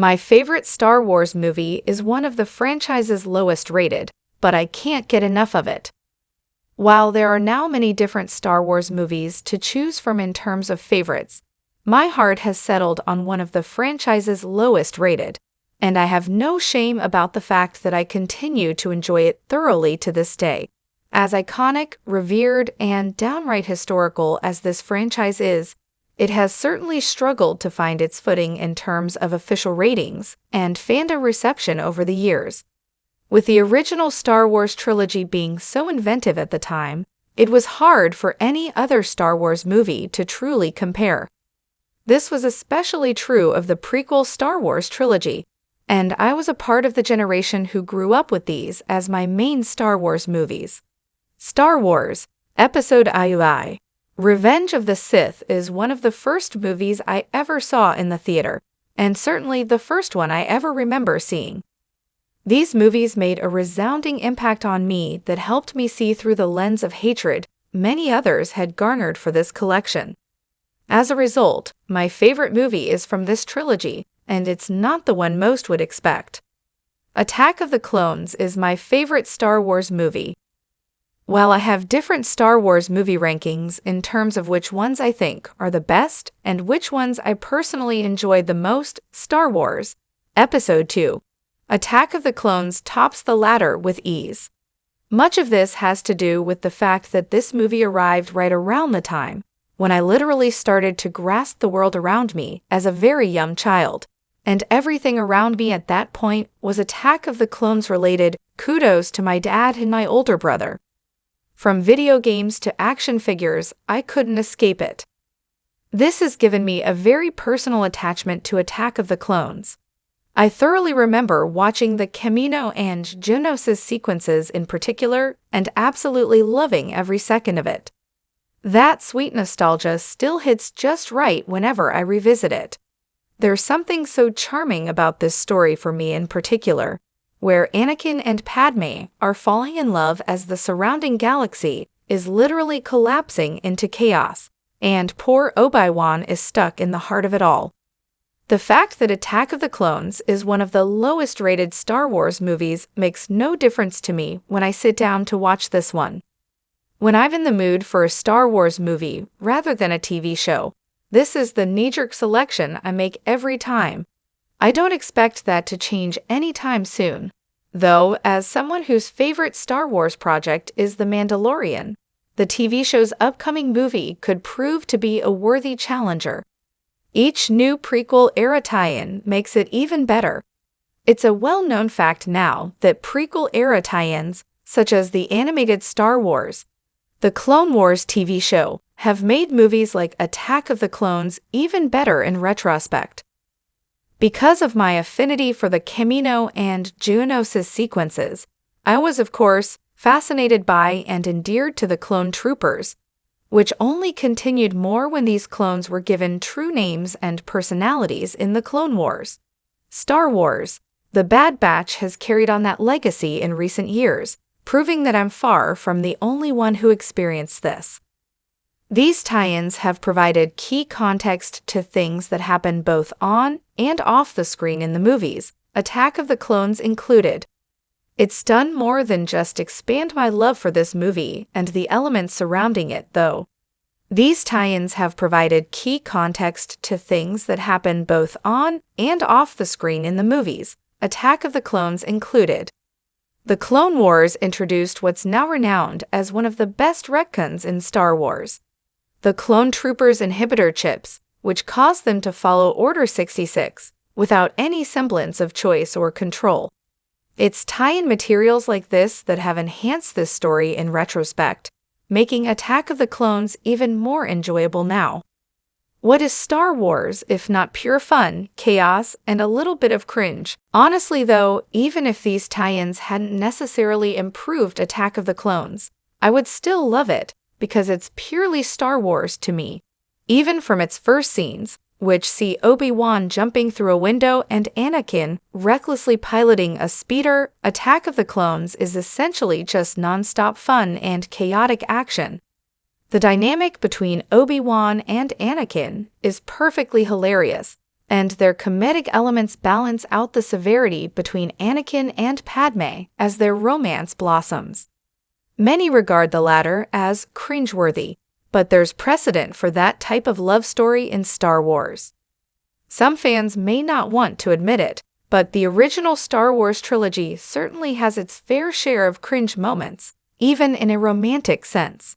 My favorite Star Wars movie is one of the franchise's lowest rated, but I can't get enough of it. While there are now many different Star Wars movies to choose from in terms of favorites, my heart has settled on one of the franchise's lowest rated, and I have no shame about the fact that I continue to enjoy it thoroughly to this day. As iconic, revered, and downright historical as this franchise is, it has certainly struggled to find its footing in terms of official ratings and fandom reception over the years. With the original Star Wars trilogy being so inventive at the time, it was hard for any other Star Wars movie to truly compare. This was especially true of the prequel Star Wars trilogy, and I was a part of the generation who grew up with these as my main Star Wars movies. Star Wars, Episode I. Revenge of the Sith is one of the first movies I ever saw in the theater, and certainly the first one I ever remember seeing. These movies made a resounding impact on me that helped me see through the lens of hatred many others had garnered for this collection. As a result, my favorite movie is from this trilogy, and it's not the one most would expect. Attack of the Clones is my favorite Star Wars movie. While I have different Star Wars movie rankings in terms of which ones I think are the best and which ones I personally enjoyed the most, Star Wars, Episode II, Attack of the Clones tops the latter with ease. Much of this has to do with the fact that this movie arrived right around the time when I literally started to grasp the world around me as a very young child, and everything around me at that point was Attack of the Clones related. Kudos to my dad and my older brother. From video games to action figures, I couldn't escape it. This has given me a very personal attachment to Attack of the Clones. I thoroughly remember watching the Kamino and Geonosis sequences in particular and absolutely loving every second of it. That sweet nostalgia still hits just right whenever I revisit it. There's something so charming about this story for me in particular, where Anakin and Padme are falling in love as the surrounding galaxy is literally collapsing into chaos, and poor Obi-Wan is stuck in the heart of it all. The fact that Attack of the Clones is one of the lowest rated Star Wars movies makes no difference to me when I sit down to watch this one. When I'm in the mood for a Star Wars movie rather than a TV show, this is the knee-jerk selection I make every time. I don't expect that to change anytime soon, though as someone whose favorite Star Wars project is The Mandalorian, the TV show's upcoming movie could prove to be a worthy challenger. Each new prequel-era tie-in makes it even better. It's a well-known fact now that prequel-era tie-ins, such as the animated Star Wars, the Clone Wars TV show, have made movies like Attack of the Clones even better in retrospect. Because of my affinity for the Kamino and Geonosis sequences, I was, of course, fascinated by and endeared to the clone troopers, which only continued more when these clones were given true names and personalities in the Clone Wars. Star Wars, The Bad Batch has carried on that legacy in recent years, proving that I'm far from the only one who experienced this. These tie-ins have provided key context to things that happen both on and off the screen in the movies, Attack of the Clones included. It's done more than just expand my love for this movie and the elements surrounding it, though. These tie-ins have provided key context to things that happen both on and off the screen in the movies, Attack of the Clones included. The Clone Wars introduced what's now renowned as one of the best retcons in Star Wars. The Clone Troopers' inhibitor chips, which caused them to follow Order 66 without any semblance of choice or control. It's tie-in materials like this that have enhanced this story in retrospect, making Attack of the Clones even more enjoyable now. What is Star Wars if not pure fun, chaos, and a little bit of cringe? Honestly though, even if these tie-ins hadn't necessarily improved Attack of the Clones, I would still love it, because it's purely Star Wars to me. Even from its first scenes, which see Obi-Wan jumping through a window and Anakin recklessly piloting a speeder, Attack of the Clones is essentially just non-stop fun and chaotic action. The dynamic between Obi-Wan and Anakin is perfectly hilarious, and their comedic elements balance out the severity between Anakin and Padme as their romance blossoms. Many regard the latter as cringeworthy, but there's precedent for that type of love story in Star Wars. Some fans may not want to admit it, but the original Star Wars trilogy certainly has its fair share of cringe moments, even in a romantic sense.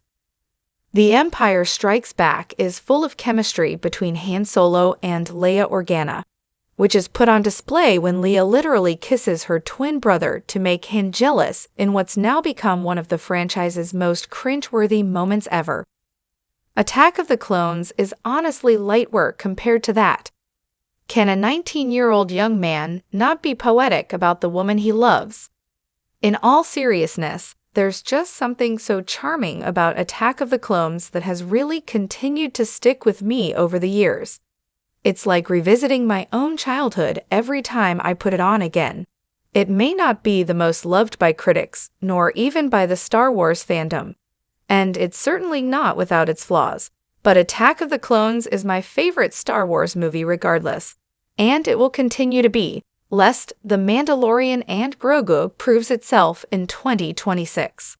The Empire Strikes Back is full of chemistry between Han Solo and Leia Organa, which is put on display when Leia literally kisses her twin brother to make Han jealous in what's now become one of the franchise's most cringeworthy moments ever. Attack of the Clones is honestly light work compared to that. Can a 19-year-old young man not be poetic about the woman he loves? In all seriousness, there's just something so charming about Attack of the Clones that has really continued to stick with me over the years. It's like revisiting my own childhood every time I put it on again. It may not be the most loved by critics, nor even by the Star Wars fandom, and it's certainly not without its flaws, but Attack of the Clones is my favorite Star Wars movie regardless, and it will continue to be, lest The Mandalorian and Grogu proves itself in 2026.